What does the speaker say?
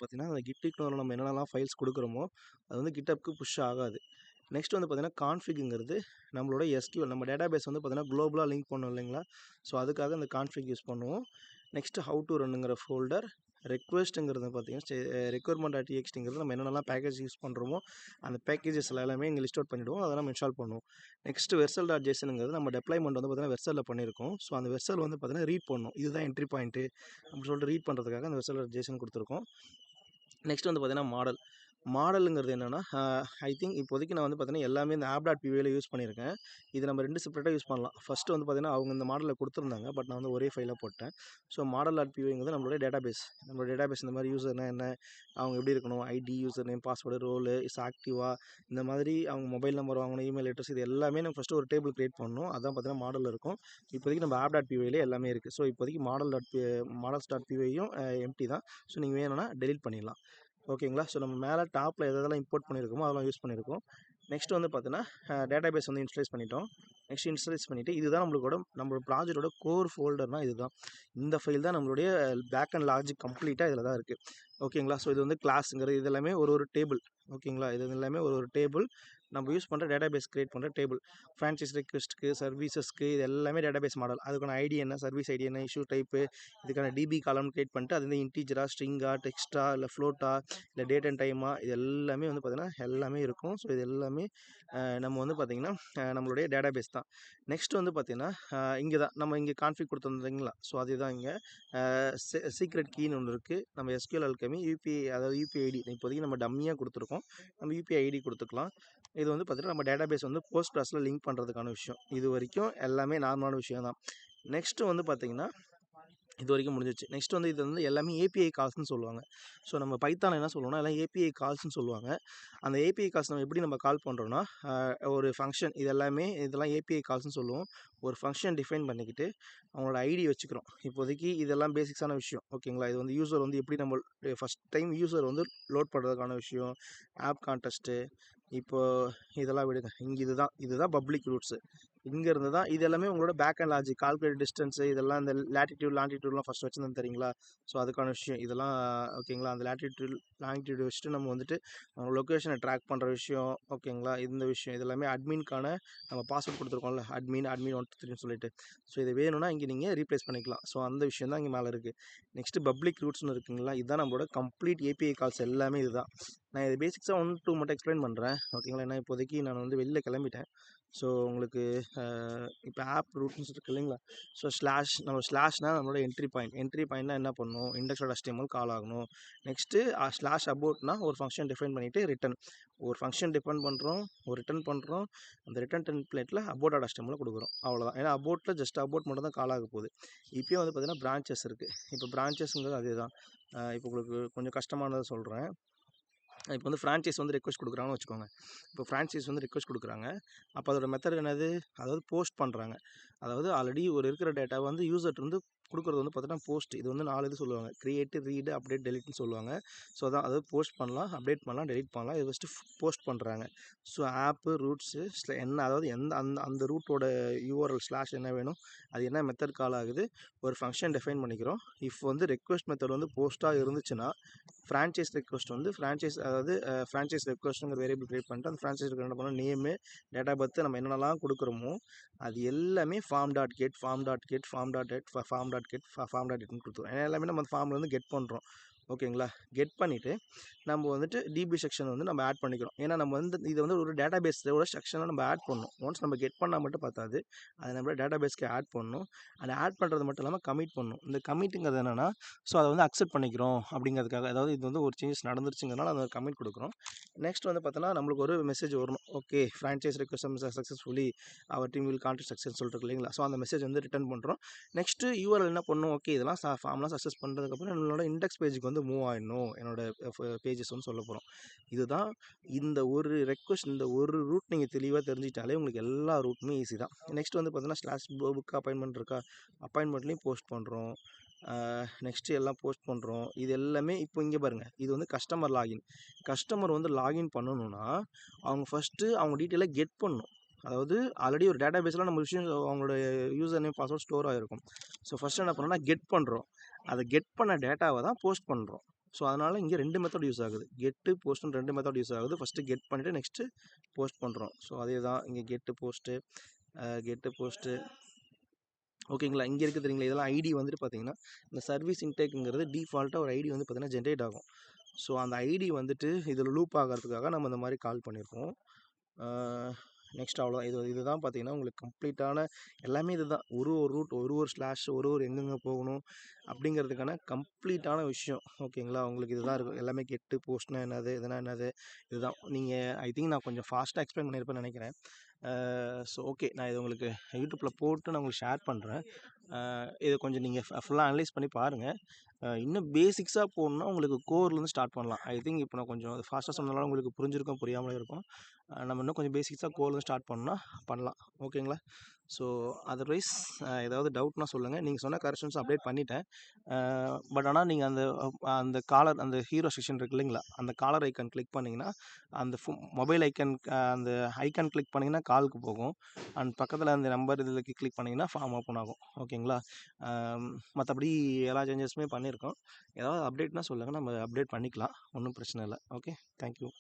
பார்த்தீங்கன்னா, அந்த Git ignore நம்ம என்னென்னலாம் ஃபைல்ஸ் குடுக்குறோமோ, அது வந்து GitHubக்கு புஷ் ஆகாது. நெக்ஸ்ட் வந்து பார்த்தீங்கன்னா, கான்ஃபிக்ங்கிறது நம்மளோட எஸ்கியூஎல் நம்ம டேட்டாபேஸ் வந்து பார்த்தீங்கன்னா, குளோபலா லிங்க் பண்ணோம் இல்லைங்களா? ஸோ, அதுக்காக இந்த கான்ஃபிக் யூஸ் பண்ணுவோம். நெக்ஸ்ட் ஹவ் டூ ரன்னுங்கிற ஃபோல்டர், ரெக்வெஸ்ட்ங்கிறது பார்த்தீங்கன்னா, ரெக்யர்மென்ட்.txt நம்ம என்னென்னலாம் பேக்கேஜ் யூஸ் பண்ணுறோமோ, அந்த பேக்கேஜஸ் எல்லாமே இங்கே லிஸ்ட் அவுட் பண்ணிவிடுவோம். அதெல்லாம் நம்ம இன்ஸ்டால் பண்ணுவோம். நெக்ஸ்ட் வெர்சல்.jsonங்கிறது நம்ம டெப்ளாய்மெண்ட் வந்து பார்த்தீங்கன்னா, வெர்சல்ல பண்ணியிருக்கோம். ஸோ, அந்த வெர்சல் வந்து பார்த்தீங்கன்னா, ரீட் பண்ணணும். இதுதான் என்ட்ரி பாயிண்ட்டு அப்படின்னு சொல்லிட்டு ரீட் பண்ணுறதுக்காக அந்த வெர்சல்.json கொடுத்துருக்கோம். நெக்ஸ்ட் வந்து பார்த்தீங்கன்னா, மாடலுங்கிறது என்னென்னா, ஐ திங்க் இப்போதைக்கு நான் வந்து பார்த்தீங்கன்னா, எல்லாமே இந்த app.py யூஸ் பண்ணியிருக்கேன். இது நம்ம 2 செப்பரேட்டாக யூஸ் பண்ணலாம். ஃபஸ்ட்டு வந்து பார்த்தீங்கன்னா, அவங்க இந்த மாடலை கொடுத்துருந்தாங்க. பட் நான் வந்து ஒரே ஃபைலாக போட்டேன். ஸோ, மாடல்.pyங்கிறது நம்மளுடைய டேட்டாபேஸ். நம்மளோட டேட்டாபேஸ் இந்த மாதிரி யூசர்னா என்ன, அவங்க எப்படி இருக்கணும், ID, user name, password, role, ஆக்டிவா, இந்த மாதிரி அவங்க மொபைல் நம்பர் வாங்கணும், இமெயில் அட்ரஸ், இது எல்லாமே நம்ம ஃபஸ்ட்டு ஒரு டேபிள் கிரியேட் பண்ணணும். அதான் பார்த்தீங்கன்னா மாடல் இருக்கும். இப்போதைக்கு நம்ம app.pyல எல்லாமே இருக்குது. ஸோ, இப்போதைக்கு மாடல்ஸ்.pyயும் எம்ப்டி தான். ஸோ, நீங்கள் வேணும்னா டெலீட் பண்ணிடலாம். ஓகேங்களா? ஸோ, நம்ம மேலே டாப்பில் எதெல்லாம் இம்போர்ட் பண்ணியிருக்கோமோ அதெல்லாம் யூஸ் பண்ணியிருக்கோம். நெக்ஸ்ட் வந்து பார்த்தீங்கன்னா, டேட்டாபேஸ் வந்து இன்ஸ்டலைஸ் பண்ணிட்டோம். நெக்ஸ்ட் இன்ஸ்டலைஸ் பண்ணிவிட்டு இதுதான் நம்மளோட ப்ராஜெக்ட்டோட கோர் ஃபோல்டர்னா இதுதான். இந்த ஃபைல் தான் நம்மளுடைய பேக் அண்ட் லாஜிக் கம்ப்ளீட்டாக இதில் தான் இருக்குது. ஓகேங்களா? ஸோ, இது வந்து கிளாஸுங்கிறது இது எல்லாமே ஒரு டேபிள். ஓகேங்களா? இது எல்லாமே ஒரு டேபிள். நம்ம யூஸ் பண்ணுற டேட்டாபேஸ் கிரியேட் பண்ணுற டேபிள். ஃப்ரான்ச்சைஸ் ரிக்வெஸ்ட்க்கு, சர்வீசஸ்க்கு இது எல்லாமே டேட்டாபேஸ் மாடல். அதுக்கான ஐடி என்ன, சர்வீஸ் ஐடி என்ன, இஷ்யூ டைப்பு, இதுக்கான டிபி காலம் கிரியேட் பண்ணிட்டு அது வந்து இன்டீஜரா, ஸ்ட்ரிங்கா, டெக்ஸ்ட்டா, இல்லை ஃப்ளோட்டா, இல்லை டேட் அண்ட் டைமா, இது எல்லாமே வந்து பார்த்தீங்கன்னா எல்லாமே இருக்கும். ஸோ, இது எல்லாமே நம்ம வந்து பார்த்தீங்கன்னா நம்மளுடைய டேட்டாபேஸ் தான். நெக்ஸ்ட் வந்து பார்த்தீங்கன்னா, இங்கே தான் நம்ம இங்கே கான்ஃபிக் கொடுத்துருந்தீங்களா? ஸோ, அதுதான் இங்கே சீக்ரெட் கீன்னு ஒன்று இருக்குது. நம்ம எஸ்கியூஎல் அல்கெமி யூபிஐ, அதாவது யூபிஐ ஐடி இப்போதைக்கு நம்ம டம்மியாக கொடுத்துருக்கோம். நம்ம யூபிஐ ஐடி கொடுத்துக்கலாம். இது வந்து பார்த்தீங்கன்னா, நம்ம டேட்டாபேஸ் வந்து போஸ்ட்கிராஸ்ல லிங்க் பண்ணுறதுக்கான விஷயம். இது வரைக்கும் எல்லாமே நார்மலான விஷயம் தான். நெக்ஸ்ட்டு வந்து பார்த்தீங்கன்னா, இது வரைக்கும் முடிஞ்சிச்சு. நெக்ஸ்ட் வந்து இது வந்து எல்லாமே ஏபிஐ கால்ஸ்ன்னு சொல்லுவாங்க. ஸோ, நம்ம பைத்தான்ல என்ன சொல்லுவோம்னா, எல்லாம் ஏபிஐ கால்ஸ்ன்னு சொல்லுவாங்க. அந்த ஏபிஐ கால்ஸ் நம்ம எப்படி நம்ம கால் பண்ணுறோம்னா, ஒரு ஃபங்க்ஷன் இதெல்லாம் ஏபிஐ கால்ஸ்ன்னு சொல்லுவோம். ஒரு ஃபங்க்ஷன் டிஃபைன் பண்ணிக்கிட்டு அவங்களோட ஐடி வச்சுக்கிறோம். இப்போதைக்கு இதெல்லாம் பேசிக்ஸான விஷயம். ஓகேங்களா? இது வந்து யூசர் வந்து எப்படி நம்ம ஃபஸ்ட் டைம் யூசர் வந்து லோட் பண்ணுறதுக்கான விஷயம், ஆப் கான்டெஸ்ட்டு, இப்போ இதெல்லாம் விடுங்க. இங்கே இதுதான் பப்ளிக் ரூட்ஸு. இங்கேருந்து தான் இது எல்லாமே உங்களோட back and logic, calculate distance, இதெல்லாம் இந்த லேட்டிட்யூட், லாங்கிட்யூட்லாம் ஃபஸ்ட் வச்சுருந்தேன் தெரியுங்களா? ஸோ, அதுக்கான விஷயம் இதெல்லாம். ஓகேங்களா? அந்த லேட்டிட்யூட், லாங்கிட்யூட் வச்சுட்டு நம்ம வந்துட்டு அவங்க லொக்கேஷனை ட்ராக் பண்ணுற விஷயம். ஓகேங்களா? இந்த விஷயம் இது எல்லாமே அட்மின்கான நம்ம பாஸ்வேர்ட் கொடுத்துருக்கோம்ல, அட்மின் 123ன்னு சொல்லிட்டு. ஸோ, இது வேணும்னா இங்கே நீங்கள் ரீப்ளேஸ் பண்ணிக்கலாம். ஸோ, அந்த விஷயம் தான் இங்கே மேலே இருக்குது. நெக்ஸ்ட்டு பப்ளிக் ரூட்ஸ்னு இருக்குங்களா? இதுதான் நம்மளோட கம்ப்ளீட் ஏபிஐ கால்ஸ் எல்லாமே இதுதான். நான் இது பேசிக்ஸாக 1, 2 மட்டும் எக்ஸ்பிளைன் பண்ணுறேன். ஓகேங்களா? ஏன்னா இப்போதைக்கு நான் வந்து வெளில கிளம்பிட்டேன். ஸோ, உங்களுக்கு இப்போ ஆப் ரூட்னு இருக்கு இல்லைங்களா? ஸோ, ஸ்லாஷ்னால் நம்மளோட என்ட்ரி பாயிண்ட்னா என்ன பண்ணணும், index.html கால் ஆகணும். நெக்ஸ்ட்டு ஸ்லாஷ் அபோட்னா ஒரு ஃபங்க்ஷன் டிஃபைன் பண்ணிவிட்டு ரிட்டன் ஒரு ஃபங்க்ஷன் டிஃபைன் பண்ணுறோம், ஒரு ரிட்டன் பண்ணுறோம். அந்த ரிட்டன் டெம்ப்ளேட்டில் abort.html கொடுக்குறோம். அவ்வளோதான். ஏன்னா அபோட்டில் ஜஸ்ட் அபோட் மட்டும் தான் கால் ஆக போகுது. இப்போயும் வந்து பார்த்தீங்கன்னா பிரான்ச்சஸ் இருக்குது. இப்போ பிரான்ச்சஸ்ங்கிறது அதே தான். இப்போ உங்களுக்கு கொஞ்சம் கஷ்டமானதை சொல்கிறேன். இப்போ வந்து ஃப்ரான்ச்சைஸ் வந்து ரெக்வெஸ்ட் கொடுக்குறாங்கன்னு வச்சுக்கோங்க. இப்போ ஃப்ரான்ச்சைஸ் வந்து ரெக்வெஸ்ட் கொடுக்குறாங்க. அப்போ அதோட மெத்தட் என்னது? அதாவது போஸ்ட் பண்ணுறாங்க. அதாவது ஆல்ரெடி இருக்கிற டேட்டாவை வந்து யூசர்ட்டருந்து கொடுக்குறது வந்து பார்த்தீங்கன்னா போஸ்ட். இது வந்து 4 இது சொல்லுவாங்க. கிரியேட், ரீடு, அப்டேட், டெலிட்னு சொல்லுவாங்க. ஸோ, அதாவது போஸ்ட் பண்ணலாம், அப்டேட் பண்ணலாம், டெலிட் பண்ணலாம். இது ஃபஸ்ட்டு போஸ்ட் பண்ணுறாங்க. ஸோ, ஆப்பு, ரூட்ஸு அதாவது அந்த ரூட்டோட யூஆர்எல் ஸ்லாஷ் என்ன வேணும், அது என்ன மெத்தட் கால் ஆகுது, ஒரு ஃபங்க்ஷன் டிஃபைன் பண்ணிக்கிறோம். இஃப் வந்து ரெக்வெஸ்ட் மெத்தட் வந்து போஸ்ட்டாக இருந்துச்சுன்னா, ஃப்ரான்ச்சைஸ் ரெக்வெஸ்ட் வந்து அதாவது ஃப்ரான்ச்சைஸ் ரெக்வெஸ்ட்டுங்கிற வேரியபிள் கிரியேட் பண்ணிட்டு அந்த ஃப்ரான்ச்சைஸ்க்கு என்ன பண்ணணும், நேமு, டேட் ஆஃப் பர்த், நம்ம என்னென்னலாம் கொடுக்குறோமோ அது எல்லாமே ஃபார்ம்.கெட், ஃபார்ம்.கெட், ஃபார்ம்.கெட், ஃபார்ம்.கெட், ஃபார்ம்.கெட்னு கொடுத்துரும். ஏன்னா எல்லாமே நம்ம அந்த ஃபார்ம்லேருந்து கெட் பண்ணுறோம். ஓகேங்களா? கெட் பண்ணிவிட்டு நம்ம வந்துட்டு டிபி செக்ஷன் வந்து நம்ம ஆட் பண்ணிக்கிறோம். ஏன்னா நம்ம வந்து இதை வந்து ஒரு டேட்டாபேஸோட செக்ஷனை நம்ம ஆட் பண்ணணும். ஒன்ஸ் நம்ம கெட் பண்ணால் மட்டும் பார்த்தாது, அதை நம்ம டேட்டாபேஸ்க்கு ஆட் பண்ணணும். அதை ஆட் பண்ணுறது மட்டும் இல்லாமல் கமிட் பண்ணணும். இந்த கமிட்டுங்கிறது என்னென்னா, ஸோ, அதை வந்து அக்செப்ட் பண்ணிக்கிறோம் அப்படிங்கிறதுக்காக. அதாவது இது வந்து ஒரு சேஞ்சஸ் நடந்துருச்சுங்கிறனால அதை கமிட் கொடுக்குறோம். நெக்ஸ்ட் வந்து பார்த்தோன்னா நம்மளுக்கு ஒரு மெசேஜ் வரணும். Okay, franchise request successfully our team will contact success சொல்லிட்டு இல்லைங்களா? ஸோ, அந்த மெசேஜ் வந்து ரிட்டர்ன் பண்ணுறோம். நெக்ஸ்ட்டு யூஆர்எல் என்ன பண்ணணும், ஓகே இதெல்லாம் ஃபார்ம்லாம் சக்ஸஸ் பண்ணுறதுக்கப்புறம் என்னோட இண்டெக்ஸ் பேஜுக்கு வந்து மூவ் ஆகிடணும், என்னோட பேஜஸ் வந்து சொல்ல போகிறோம். இதுதான் இந்த ஒரு ரெக்வெஸ்ட், இந்த ஒரு ரூட் நீங்கள் தெளிவாக தெரிஞ்சிட்டாலே உங்களுக்கு எல்லா ரூட்டுமே ஈஸி தான். நெக்ஸ்ட் வந்து பார்த்தீங்கன்னா ஸ்லாஷ் புக் அப்பாயின்மெண்ட் இருக்கா, அப்பாயின்மெண்ட்லேயும் போஸ்ட் பண்ணுறோம். நெக்ஸ்ட்டு எல்லாம் போஸ்ட் பண்ணுறோம். இது எல்லாமே இப்போ இங்கே பாருங்கள், இது வந்து கஸ்டமர் லாகின். கஸ்டமர் வந்து லாகின் பண்ணணும்னா அவங்க ஃபஸ்ட்டு அவங்க டீட்டெயிலை கெட் பண்ணணும். அதாவது ஆல்ரெடி ஒரு டேட்டாபேஸில் நம்ம விஷயம் அவங்களோட யூசர் நேம், பாஸ்வேர்ட் ஸ்டோர் ஆகிருக்கும். ஸோ, ஃபஸ்ட்டு என்ன பண்ணணும்னா கெட் பண்ணுறோம். அதை கெட் பண்ண டேட்டாவை தான் போஸ்ட் பண்ணுறோம். ஸோ அதனால் இங்கே 2 மெத்தட் யூஸ் ஆகுது. கெட்டு போஸ்ட்னு 2 மெத்தட் யூஸ் ஆகுது. ஃபஸ்ட்டு கெட் பண்ணிவிட்டு நெக்ஸ்ட்டு போஸ்ட் பண்ணுறோம். ஸோ அதே தான் இங்கே கெட்டு போஸ்ட்டு ஓகேங்களா. இங்கே இருக்குது தெரியுங்களா, இதெல்லாம் ஐடி வந்துட்டு பார்த்தீங்கன்னா இந்த சர்வீஸ் இன்டேக்குங்கிறது டிஃபால்ட்டாக ஒரு ஐடி வந்து பார்த்தீங்கன்னா ஜென்ரேட் ஆகும். ஸோ அந்த ஐடி வந்துட்டு இதில் லூப் ஆகிறதுக்காக நம்ம இந்த மாதிரி கால் பண்ணியிருக்கோம். நெக்ஸ்ட் அவ்வளோதான். இதுதான் பார்த்தீங்கன்னா உங்களுக்கு கம்ப்ளீட்டான எல்லாமே இதுதான். ஒரு ரூட், ஒரு ஸ்லாஷ், ஒரு எங்கெங்கே போகணும் அப்படிங்கிறதுக்கான கம்ப்ளீட்டான விஷயம். ஓகேங்களா. உங்களுக்கு இதுதான் இருக்கும். எல்லாமே கெட்டு போஸ்ட்னா என்னது, இதுனா என்னது, இதுதான். நீங்கள் ஐ திங்க் நான் கொஞ்சம் ஃபாஸ்ட்டாக எக்ஸ்பிளைன் பண்ணியிருப்பேன்னு நினைக்கிறேன். ஸோ ஓகே, நான் இது உங்களுக்கு யூடியூப்பில் போட்டு நான் உங்களுக்கு ஷேர் பண்ணுறேன். இதை கொஞ்சம் நீங்கள் ஃபுல்லாக அனலைஸ் பண்ணி பாருங்கள். இன்னும் பேசிக்ஸாக போகணுன்னா உங்களுக்கு கோர்லேருந்து ஸ்டார்ட் பண்ணலாம். ஐ திங்க் இப்போ நான் கொஞ்சம் ஃபாஸ்ட்டாக சொன்னதால உங்களுக்கு புரிஞ்சிருக்கும், புரியாமலே இருக்கும். நம்ம இன்னும் கொஞ்சம் பேசிக்ஸாக கோர்லேருந்து ஸ்டார்ட் பண்ணலாம். ஓகேங்களா. ஸோ அதர்வைஸ் ஏதாவது டவுட்னா சொல்லுங்கள். நீங்கள் சொன்ன கரெக்ஷன்ஸ் அப்டேட் பண்ணிட்டேன். பட் ஆனால் நீங்கள் அந்த காலர், அந்த ஹீரோ செக்ஷன் இருக்கு இல்லைங்களா, அந்த காலர் ஐக்கான் கிளிக் பண்ணிங்கன்னா அந்த மொபைல் ஐக்கான், அந்த ஐக்கான் கிளிக் பண்ணிங்கன்னா காலுக்கு போகும். அண்ட் பக்கத்தில் அந்த நம்பர் இதில் கிளிக் பண்ணிங்கன்னா ஃபார்ம் ஓப்பன் ஆகும். ஓகேங்களா. மற்றபடி எல்லா சேஞ்சஸுமே பண்ணியிருக்கோம். ஏதாவது அப்டேட்னா சொல்லுங்கள், நம்ம அப்டேட் பண்ணிக்கலாம். ஒன்றும் பிரச்சனை இல்லை. Okay, thank you.